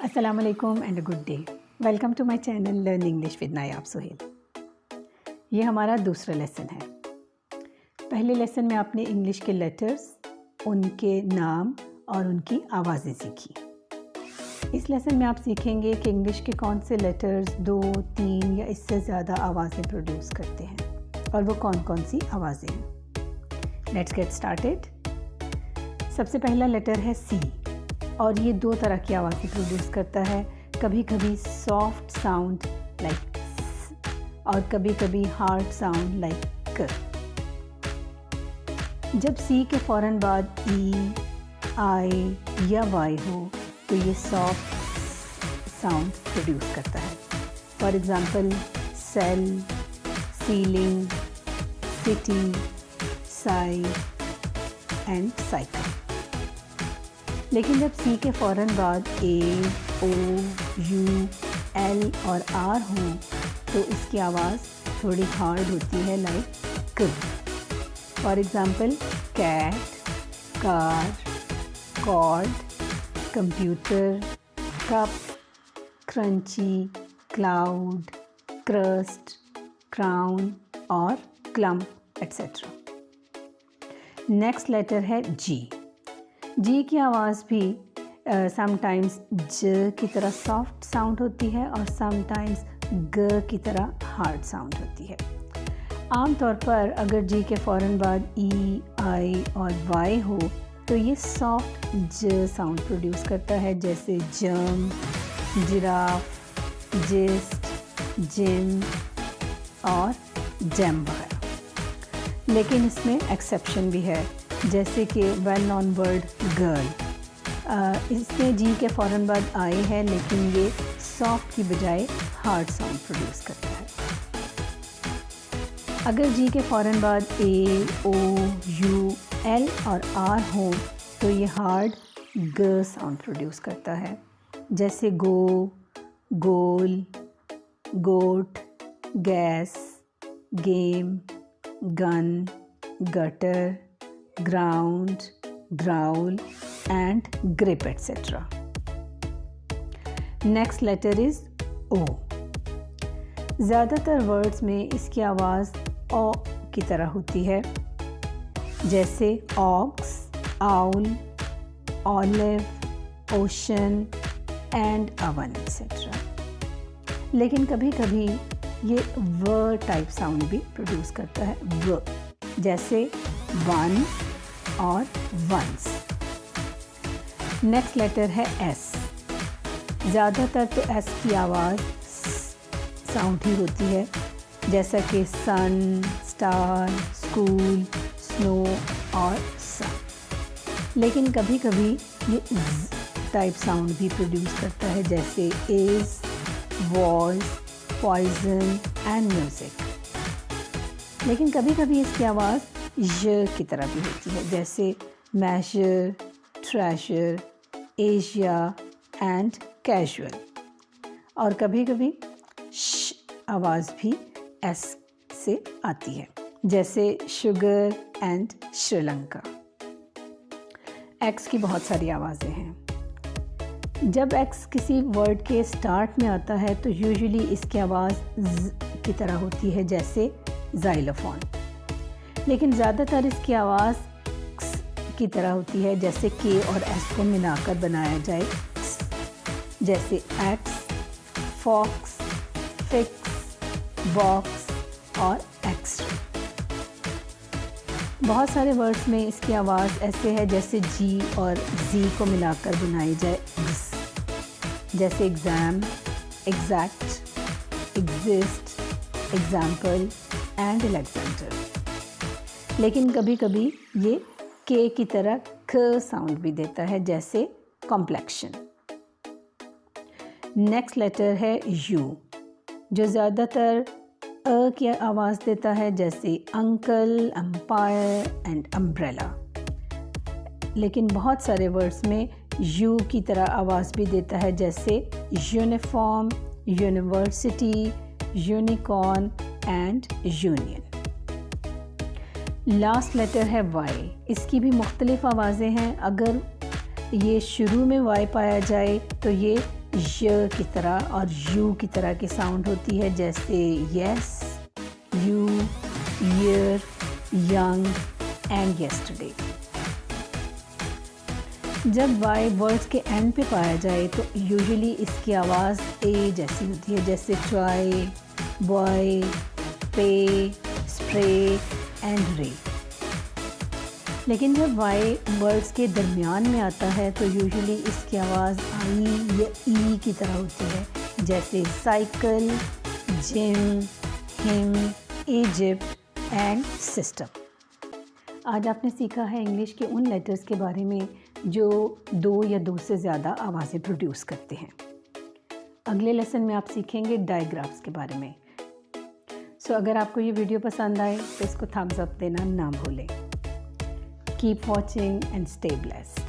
अस्सलाम वालेकुम and a good day. Welcome to my channel learn English with Nayab Suhail. ये हमारा दूसरा लेसन है। पहले लेसन में आपने इंग्लिश के लेटर्स, उनके नाम और उनकी आवाज़ें सीखी। इस लेसन में आप सीखेंगे कि इंग्लिश के कौन से लेटर्स 2, 3 या इससे ज़्यादा आवाज़ें प्रोड्यूस करते हैं और वो कौन कौन सी आवाज़ें हैं। Let's get started. सबसे पहला लेटर है सी और ये 2 तरह की आवाज़ें प्रोड्यूस करता है। कभी कभी सॉफ्ट साउंड लाइक स और कभी कभी हार्ड साउंड लाइक क। जब सी के फ़ौरन बाद ई, आई या वाई हो तो ये सॉफ्ट साउंड प्रोड्यूस करता है। For example cell, ceiling, city, sigh and cycle. लेकिन जब सी के फ़ौरन बाद ए, ओ, यू, एल और आर हों तो इसकी आवाज़ थोड़ी हार्ड होती है लाइक क। For example cat, car, cord, computer, cup, crunchy, cloud, crust, crown और क्लम्प एट्सेट्रा। नेक्स्ट लेटर है जी। जी की आवाज़ भी समटाइम्स ज की तरह सॉफ्ट साउंड होती है और समटाइम्स ग की तरह हार्ड साउंड होती है। आमतौर पर अगर जी के फ़ौरन बाद ई, आई और वाई हो तो ये सॉफ्ट ज साउंड प्रोड्यूस करता है, जैसे जम, जिराफ, जिस्ट, जिम और जैम वगैरह। लेकिन इसमें एक्सेप्शन भी है, जैसे कि वेल नोन वर्ड गर्ल। इसमें जी के फ़ौरन बाद आई है लेकिन ये सॉफ्ट की बजाय हार्ड साउंड प्रोड्यूस करता है। अगर जी के फ़ौरन बाद ए, ओ, यू, एल और आर हो तो ये हार्ड ग साउंड प्रोड्यूस करता है, जैसे go, goal, goat, gas, game, gun, gutter, ground, growl and grip etc. Next letter is O. ज़्यादातर वर्ड्स में इसकी आवाज़ ओ की तरह होती है, जैसे ox, owl, olive, ocean and oven etc. लेकिन कभी कभी ये व टाइप साउंड भी प्रोड्यूस करता है, व, जैसे वन और वंस। नेक्स्ट लेटर है एस। ज़्यादातर तो एस की आवाज़ साउंड ही होती है, जैसा कि सन, स्टार, स्कूल, स्नो और सन। लेकिन कभी कभी ये टाइप साउंड भी प्रोड्यूस करता है, जैसे is, was, poison and music. लेकिन कभी कभी इसकी आवाज़ य की तरह भी होती है, जैसे measure, treasure, Asia and casual. और कभी कभी श आवाज़ भी एस से आती है, जैसे शुगर एंड श्रीलंका। एक्स की बहुत सारी आवाज़ें हैं। जब एक्स किसी वर्ड के स्टार्ट में आता है तो यूजुअली इसकी आवाज़ ज की तरह होती है, जैसे ज़ाइलोफोन। लेकिन ज़्यादातर इसकी आवाज़ की तरह होती है, जैसे के और एस को मिलाकर बनाया जाए, जैसे एक्स, फॉक्स, फिक्स, बॉक्स और एक्स्ट्रा। बहुत सारे वर्ड्स में इसकी आवाज़ ऐसे है जैसे जी और जी को मिलाकर बनाई जाए, जैसे exam, exact, exist, example and Alexander. लेकिन कभी कभी ये के की तरह क साउंड भी देता है, जैसे कॉम्प्लेक्शन। नेक्स्ट लेटर है यू, जो ज़्यादातर अ की आवाज़ देता है, जैसे अंकल, एम्पायर एंड अम्ब्रेला। लेकिन बहुत सारे वर्ड्स में यू की तरह आवाज़ भी देता है, जैसे uniform, university, unicorn and union. Last letter है वाई। इसकी भी मुख्तलिफ आवाज़ें हैं। अगर ये शुरू में वाई पाया जाए तो ये य की तरह और यू की तरह की साउंड होती है, जैसे yes, you, year, young and yesterday. जब वाई वर्ड्स के एंड पे पाया जाए तो यूजुअली इसकी आवाज़ ए जैसी होती है, जैसे ट्राई, बॉय, पे, स्प्रे एंड रे। लेकिन जब वाई वर्ड्स के दरमियान में आता है तो यूजुअली इसकी आवाज़ आई या ई की तरह होती है, जैसे cycle, gym, him, Egypt and system. आज आपने सीखा है इंग्लिश के उन लेटर्स के बारे में जो 2 या 2 से ज़्यादा आवाज़ें प्रोड्यूस करते हैं। अगले लेसन में आप सीखेंगे डायग्राफ्स के बारे में। सो अगर आपको ये वीडियो पसंद आए तो इसको थम्स अप देना ना भूलें। Keep watching and stay blessed.